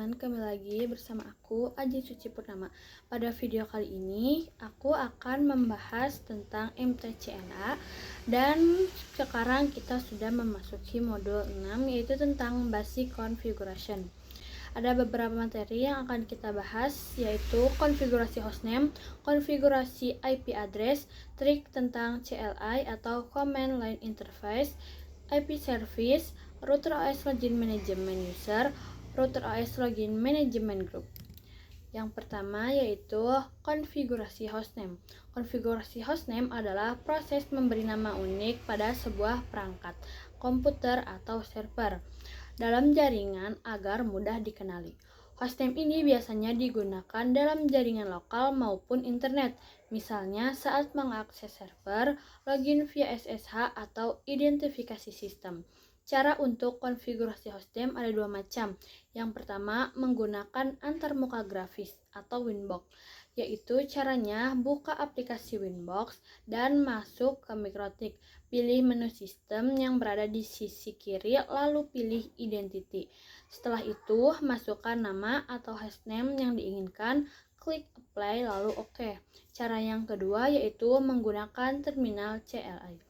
teman-teman, kembali lagi bersama aku Aji Suci Purnama. Pada video kali ini aku akan membahas tentang MTCNA dan sekarang kita sudah memasuki modul 6, yaitu tentang Basic Configuration. Ada beberapa materi yang akan kita bahas, yaitu konfigurasi hostname, konfigurasi IP address, trik tentang CLI atau Command Line Interface, IP Service, Router OS Login Management User, Router OS Login Management Group. Yang pertama yaitu konfigurasi hostname. Konfigurasi hostname adalah proses memberi nama unik pada sebuah perangkat, komputer atau server dalam jaringan agar mudah dikenali. Hostname ini biasanya digunakan dalam jaringan lokal maupun internet, misalnya saat mengakses server, login via SSH, atau identifikasi sistem. Cara untuk konfigurasi hostname ada dua macam. Yang pertama, menggunakan antarmuka grafis atau Winbox, yaitu caranya buka aplikasi Winbox dan masuk ke Mikrotik. Pilih menu sistem yang berada di sisi kiri, lalu pilih identity. Setelah itu, masukkan nama atau hostname yang diinginkan, klik apply, lalu OK. Cara yang kedua yaitu menggunakan terminal CLI.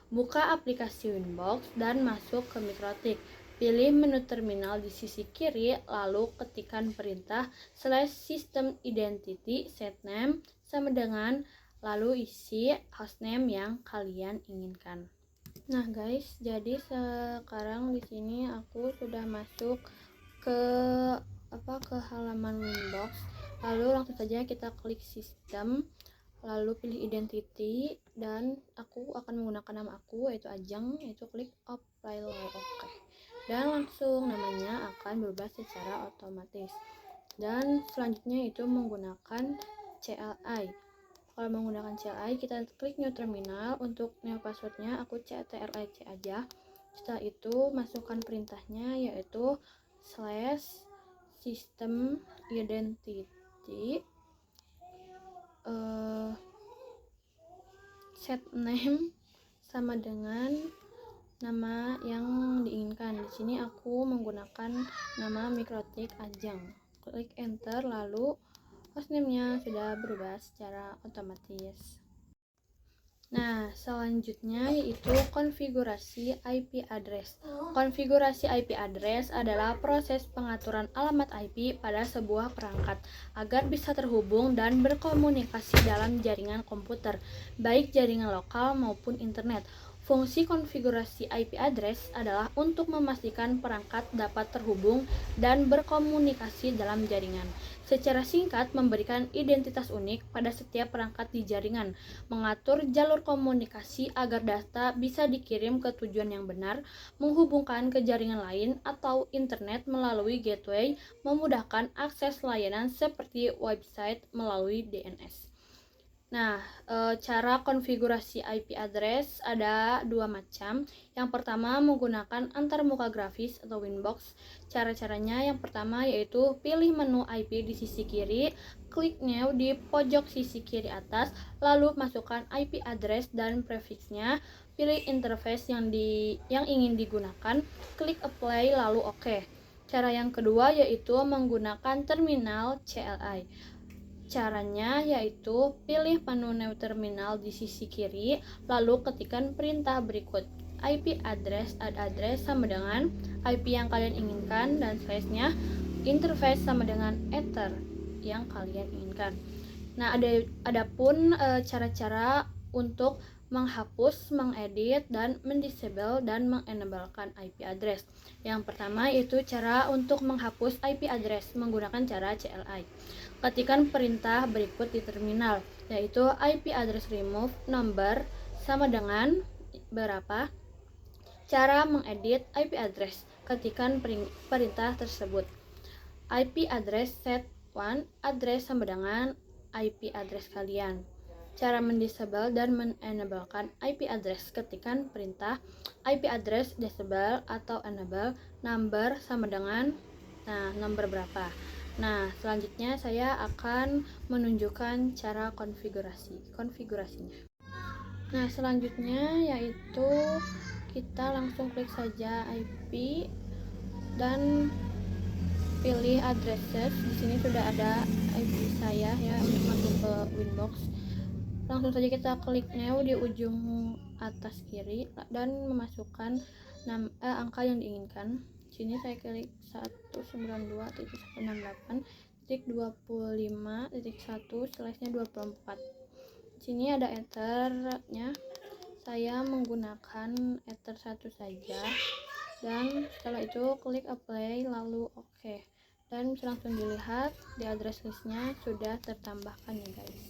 Buka aplikasi Winbox dan masuk ke Mikrotik. Pilih menu terminal di sisi kiri, lalu ketikkan perintah /system identity setname sama dengan lalu isi hostname yang kalian inginkan. Nah guys, jadi sekarang di sini aku sudah masuk ke halaman Winbox. Lalu langsung saja kita klik sistem, lalu pilih identity, dan aku akan menggunakan nama aku yaitu Ajeng, yaitu klik apply, lalu OK. Dan langsung namanya akan berubah secara otomatis. Dan selanjutnya itu menggunakan CLI. Kalau menggunakan CLI, kita klik new terminal. Untuk new passwordnya aku CTRL-C aja. Setelah itu masukkan perintahnya yaitu /system identity set name sama dengan nama yang diinginkan. Di sini aku menggunakan nama Mikrotik Ajeng. Klik enter, lalu hostname-nya sudah berubah secara otomatis. Nah, selanjutnya yaitu konfigurasi IP address. Konfigurasi IP address adalah proses pengaturan alamat IP pada sebuah perangkat agar bisa terhubung dan berkomunikasi dalam jaringan komputer, baik jaringan lokal maupun internet. Fungsi konfigurasi IP address adalah untuk memastikan perangkat dapat terhubung dan berkomunikasi dalam jaringan. Secara singkat, memberikan identitas unik pada setiap perangkat di jaringan, mengatur jalur komunikasi agar data bisa dikirim ke tujuan yang benar, menghubungkan ke jaringan lain atau internet melalui gateway, memudahkan akses layanan seperti website melalui DNS. Nah, cara konfigurasi IP address ada dua macam. Yang pertama menggunakan antarmuka grafis atau Winbox. Cara-caranya yang pertama yaitu pilih menu IP di sisi kiri, klik new di pojok sisi kiri atas, lalu masukkan IP address dan prefixnya, pilih interface yang ingin digunakan, klik apply, lalu OK. Cara yang kedua yaitu menggunakan terminal CLI. Caranya yaitu pilih menu new terminal di sisi kiri, lalu ketikkan perintah berikut. IP address sama dengan IP yang kalian inginkan dan slash-nya, interface sama dengan ether yang kalian inginkan. Nah, adapun cara-cara untuk menghapus, mengedit, dan mendisable dan mengenablekan IP address. Yang pertama itu cara untuk menghapus IP address menggunakan cara CLI. Ketikkan perintah berikut di terminal, yaitu IP address remove number sama dengan berapa. Cara mengedit IP address, ketikkan perintah tersebut. IP address set 1 address sama dengan IP address kalian. Cara mendisable dan menenablekan IP address, ketikkan perintah IP address disable atau enable number sama dengan nomor berapa. Nah, selanjutnya saya akan menunjukkan cara konfigurasinya. Nah, selanjutnya yaitu kita langsung klik saja IP dan pilih addresses. Di sini sudah ada IP saya ya untuk masuk ke Winbox. Langsung saja kita klik new di ujung atas kiri dan memasukkan angka yang diinginkan. Di sini saya klik 192.168.25.1/24. Di sini ada ethernya. Saya menggunakan ether 1 saja. Dan setelah itu klik apply lalu OK, dan bisa langsung dilihat di address listnya sudah tertambahkan ya guys.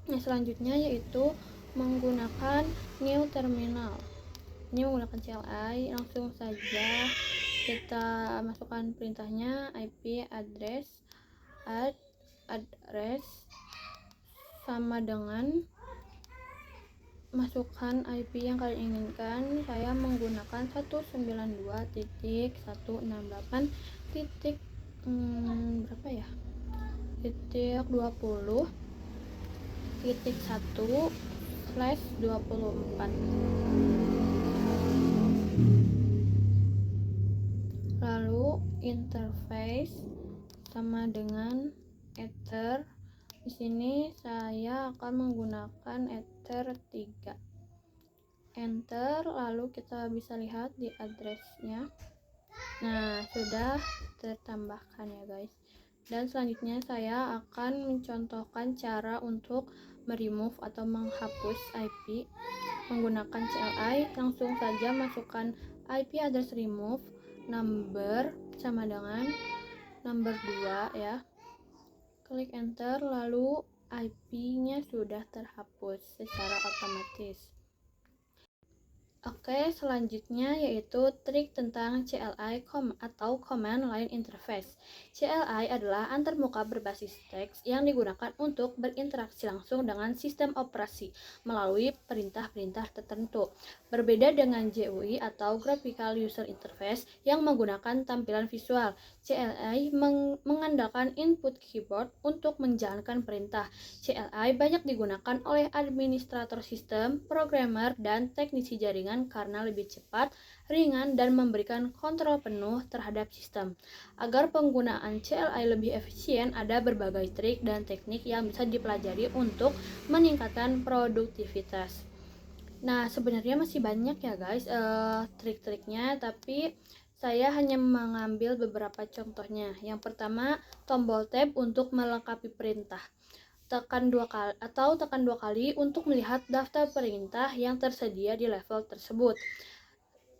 Nah selanjutnya yaitu menggunakan new terminal. Ini menggunakan CLI. Langsung saja kita masukkan perintahnya IP address address sama dengan masukkan IP yang kalian inginkan. Saya menggunakan 192.168. Berapa ya? Titik 20.1/24. Lalu interface sama dengan ether. Di sini saya akan menggunakan ether 3. Enter, lalu kita bisa lihat di addressnya. Nah, sudah tertambahkan ya guys. Dan selanjutnya saya akan mencontohkan cara untuk meremove atau menghapus IP menggunakan CLI. Langsung saja masukkan IP address remove number sama dengan number 2 ya. Klik enter, lalu IP-nya sudah terhapus secara otomatis. Oke, selanjutnya yaitu trik tentang CLI atau Command Line Interface. CLI adalah antarmuka berbasis teks yang digunakan untuk berinteraksi langsung dengan sistem operasi melalui perintah-perintah tertentu. Berbeda dengan GUI atau Graphical User Interface yang menggunakan tampilan visual, CLI mengandalkan input keyboard untuk menjalankan perintah. CLI banyak digunakan oleh administrator sistem, programmer, dan teknisi jaringan karena lebih cepat, ringan, dan memberikan kontrol penuh terhadap sistem. Agar penggunaan CLI lebih efisien, ada berbagai trik dan teknik yang bisa dipelajari untuk meningkatkan produktivitas. Nah, sebenarnya masih banyak ya guys trik-triknya, tapi saya hanya mengambil beberapa contohnya. Yang pertama, tombol tab untuk melengkapi perintah. Tekan 2 kali untuk melihat daftar perintah yang tersedia di level tersebut.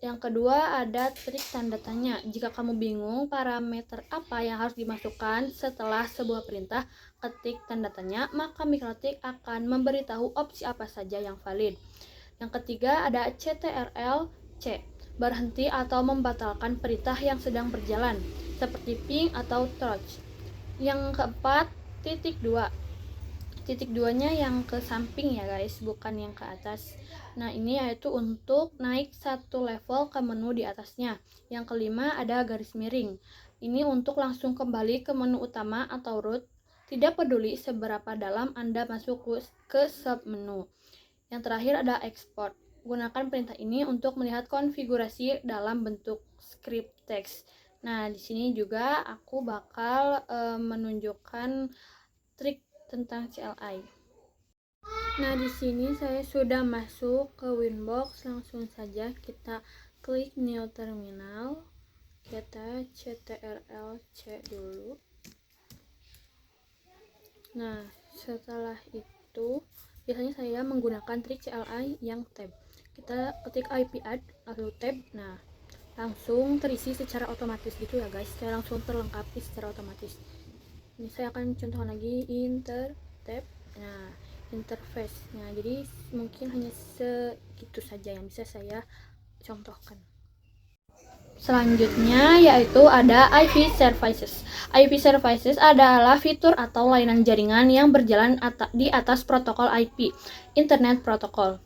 Yang kedua, ada trik tanda tanya. Jika kamu bingung parameter apa yang harus dimasukkan setelah sebuah perintah, ketik tanda tanya, maka Mikrotik akan memberitahu opsi apa saja yang valid. Yang ketiga, ada CTRL-C, berhenti atau membatalkan perintah yang sedang berjalan, seperti ping atau torch. Yang keempat, titik 2. Titik 2-nya yang ke samping ya guys, bukan yang ke atas. Nah, ini yaitu untuk naik satu level ke menu di atasnya. Yang kelima, ada garis miring. Ini untuk langsung kembali ke menu utama atau root, tidak peduli seberapa dalam Anda masuk ke submenu. Yang terakhir ada export. Gunakan perintah ini untuk melihat konfigurasi dalam bentuk script text. Nah, di sini juga aku bakal menunjukkan trik tentang CLI. Nah, di sini saya sudah masuk ke Winbox. Langsung saja kita klik new terminal. Kita CTRL-C dulu. Nah, setelah itu biasanya saya menggunakan trik CLI yang tab. Kita ketik IP add lalu tab. Nah, langsung terisi secara otomatis gitu ya guys. Saya langsung terlengkapi secara otomatis. Ini saya akan contohkan lagi tab. Nah, interface. Nah, jadi mungkin hanya segitu saja yang bisa saya contohkan. Selanjutnya yaitu ada IP services. IP services adalah fitur atau layanan jaringan yang berjalan di atas protokol IP, Internet Protocol,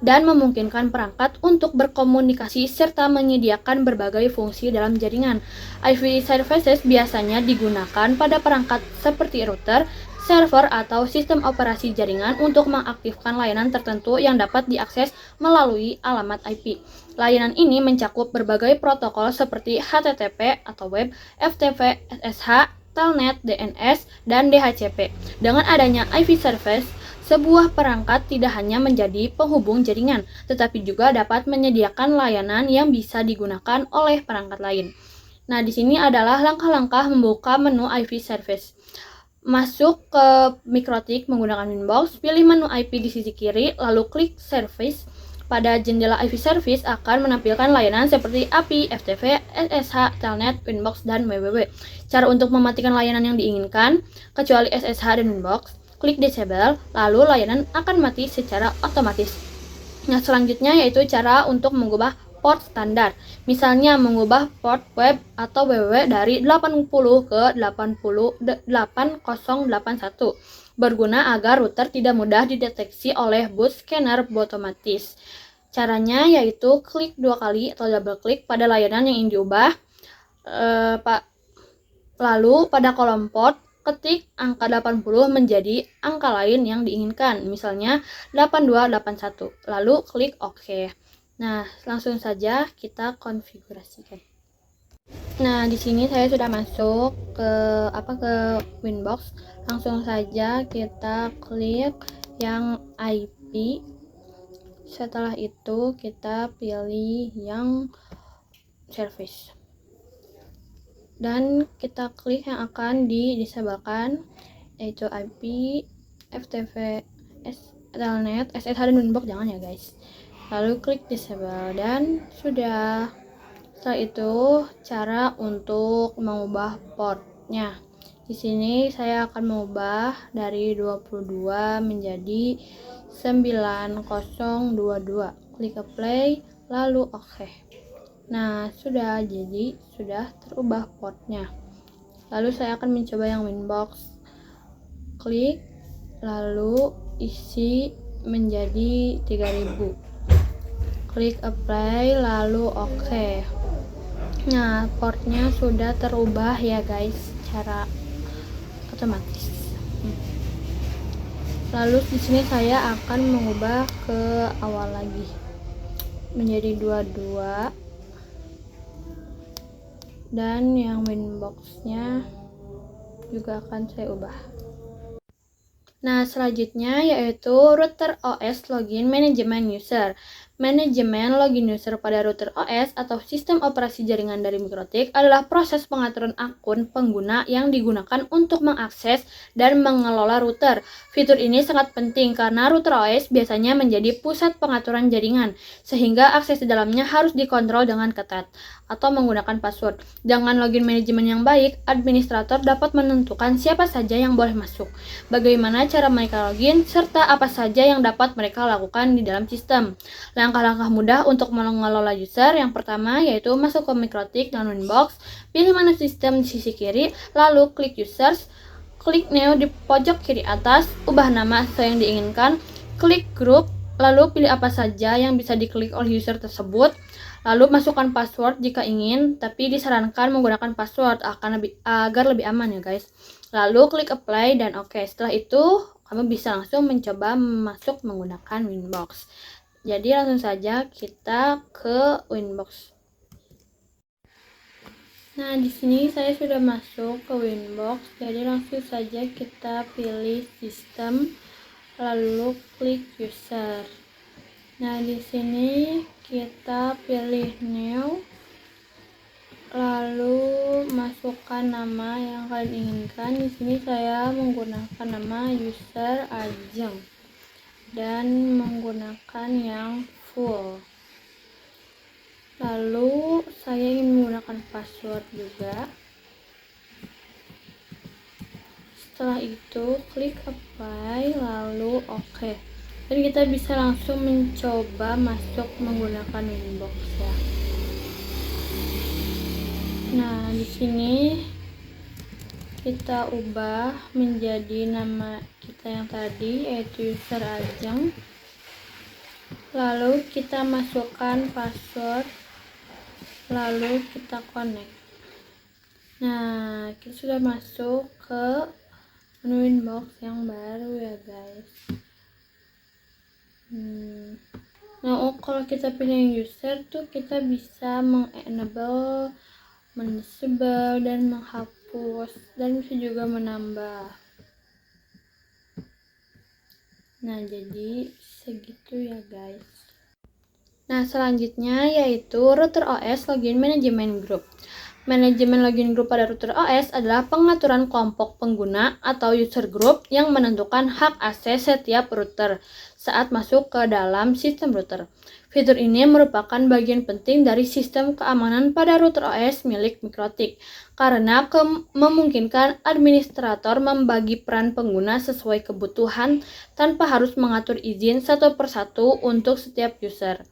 dan memungkinkan perangkat untuk berkomunikasi serta menyediakan berbagai fungsi dalam jaringan. IP services biasanya digunakan pada perangkat seperti router, server atau sistem operasi jaringan untuk mengaktifkan layanan tertentu yang dapat diakses melalui alamat IP. Layanan ini mencakup berbagai protokol seperti HTTP atau web, FTP, SSH, Telnet, DNS, dan DHCP. Dengan adanya IP service, sebuah perangkat tidak hanya menjadi penghubung jaringan, tetapi juga dapat menyediakan layanan yang bisa digunakan oleh perangkat lain. Nah, di sini adalah langkah-langkah membuka menu IP service. Masuk ke MikroTik menggunakan Winbox, pilih menu IP di sisi kiri, lalu klik Service. Pada jendela IP Service akan menampilkan layanan seperti API, FTP, SSH, Telnet, Winbox, dan www. Cara untuk mematikan layanan yang diinginkan, kecuali SSH dan Winbox, klik Disable, lalu layanan akan mati secara otomatis. Nah, selanjutnya yaitu cara untuk mengubah port standar. Misalnya mengubah port web atau www dari 80 ke 8081. Berguna agar router tidak mudah dideteksi oleh boot scanner otomatis. Caranya yaitu klik 2 kali atau double klik pada layanan yang ingin diubah. Lalu pada kolom port ketik angka 80 menjadi angka lain yang diinginkan, misalnya 8281. Lalu klik OK. Nah, langsung saja kita konfigurasikan. Nah, di sini saya sudah masuk ke Winbox. Langsung saja kita klik yang IP. Setelah itu kita pilih yang service. Dan kita klik yang akan disabelkan, yaitu IP, FTP, Telnet, SSH, dan Winbox jangan ya guys. Lalu klik disable dan sudah. Setelah itu cara untuk mengubah portnya. Di sini saya akan mengubah dari 22 menjadi 9022. Klik apply lalu OK. Nah, sudah terubah portnya. Lalu saya akan mencoba yang Winbox. Klik lalu isi menjadi 3000. Klik apply lalu OK. Nah, portnya sudah terubah ya guys, secara otomatis. Lalu di sini saya akan mengubah ke awal lagi menjadi 22, dan yang Winbox-nya juga akan saya ubah. Nah, selanjutnya yaitu router OS login manajemen user. Manajemen login user pada router OS atau sistem operasi jaringan dari MikroTik adalah proses pengaturan akun pengguna yang digunakan untuk mengakses dan mengelola router. Fitur ini sangat penting karena router OS biasanya menjadi pusat pengaturan jaringan, sehingga akses di dalamnya harus dikontrol dengan ketat atau menggunakan password. Dengan login manajemen yang baik, administrator dapat menentukan siapa saja yang boleh masuk, bagaimana cara mereka login, serta apa saja yang dapat mereka lakukan di dalam sistem. Langkah-langkah mudah untuk mengelola user. Yang pertama yaitu masuk ke MikroTik dan Winbox, pilih menu sistem di sisi kiri, lalu klik users, klik new di pojok kiri atas, ubah nama sesuai yang diinginkan, klik group, lalu pilih apa saja yang bisa diklik oleh user tersebut, lalu masukkan password jika ingin, tapi disarankan menggunakan password agar lebih aman ya guys. Lalu klik apply dan OK. Setelah itu kamu bisa langsung mencoba masuk menggunakan Winbox. Jadi langsung saja kita ke Winbox. Nah, di sini saya sudah masuk ke Winbox. Jadi langsung saja kita pilih sistem, lalu klik user. Nah, di sini kita pilih new, lalu masukkan nama yang kalian inginkan. Di sini saya menggunakan nama user Ajeng dan menggunakan yang full. Lalu saya ingin menggunakan password juga. Setelah itu klik apply lalu OK. Dan kita bisa langsung mencoba masuk menggunakan Winbox ya. Nah, di sini kita ubah menjadi nama kita yang tadi, yaitu user Ajeng. Lalu kita masukkan password, lalu kita connect. Nah, kita sudah masuk ke Winbox yang baru ya guys. Nah, kalau kita pilih user tuh kita bisa mengenable, mendisable, dan menghapus, dan bisa juga menambah. Nah, jadi segitu ya guys. Nah, selanjutnya yaitu router OS login manajemen group. Manajemen login group pada router OS adalah pengaturan kelompok pengguna atau user group yang menentukan hak akses setiap router saat masuk ke dalam sistem router. Fitur ini merupakan bagian penting dari sistem keamanan pada router OS milik MikroTik karena memungkinkan administrator membagi peran pengguna sesuai kebutuhan tanpa harus mengatur izin satu persatu untuk setiap user.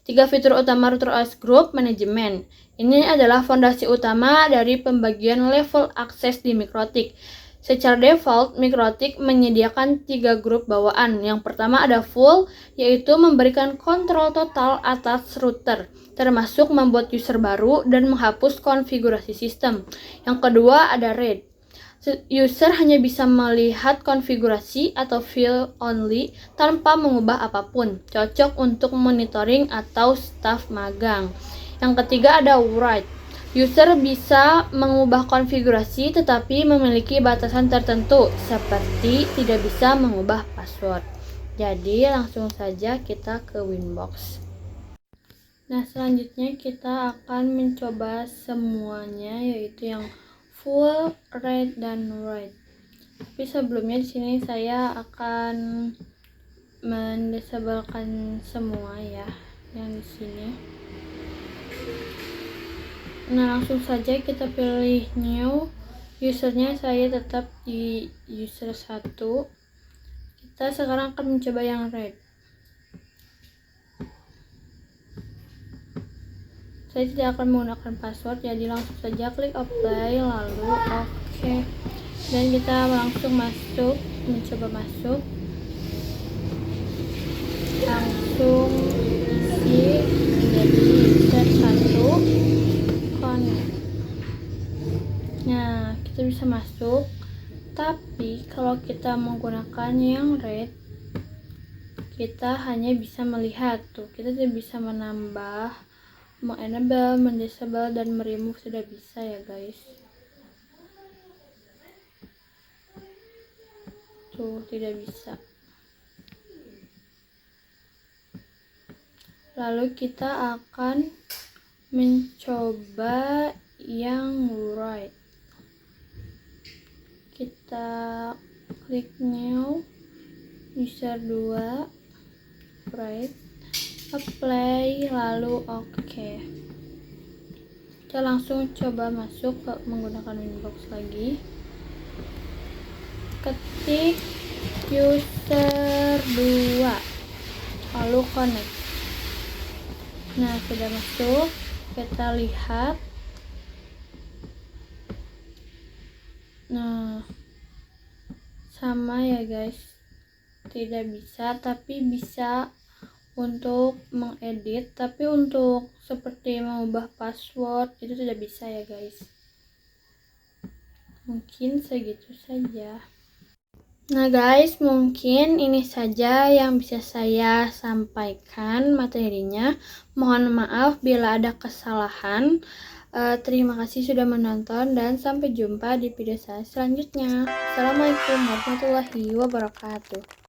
3 fitur utama router OS Group Management. Ini adalah fondasi utama dari pembagian level akses di MikroTik. Secara default, MikroTik menyediakan 3 grup bawaan. Yang pertama ada full, yaitu memberikan kontrol total atas router, termasuk membuat user baru dan menghapus konfigurasi sistem. Yang kedua ada red. User hanya bisa melihat konfigurasi atau view only tanpa mengubah apapun, cocok untuk monitoring atau staf magang. Yang ketiga ada write. User bisa mengubah konfigurasi tetapi memiliki batasan tertentu, seperti tidak bisa mengubah password. Jadi langsung saja kita ke Winbox. Nah, selanjutnya kita akan mencoba semuanya, yaitu yang full, read, dan write. Tapi sebelumnya di sini saya akan mendisablekan semua ya yang di sini. Nah, langsung saja kita pilih new. Usernya saya tetap di user 1. Kita sekarang akan mencoba yang read. Saya tidak akan menggunakan password, jadi langsung saja klik apply lalu oke. Dan kita langsung masuk, mencoba masuk, langsung isi menjadi user 1 connect. Nah, kita bisa masuk, tapi kalau kita menggunakan yang red, kita hanya bisa melihat tuh, kita tidak bisa menambah, mengenable, mendisable, dan meremove sudah bisa ya guys. Tuh, tidak bisa. Lalu kita akan mencoba yang write. Kita klik new, user 2, write, apply, lalu oke. Kita langsung coba masuk ke menggunakan Winbox lagi. Ketik user 2 lalu connect. Nah, sudah masuk. Kita lihat. Nah, sama ya guys, tidak bisa, tapi bisa untuk mengedit, tapi untuk seperti mengubah password itu tidak bisa ya guys. Mungkin segitu saja. Nah guys, mungkin ini saja yang bisa saya sampaikan materinya. Mohon maaf bila ada kesalahan. Terima kasih sudah menonton dan sampai jumpa di video saya selanjutnya. Assalamualaikum warahmatullahi wabarakatuh.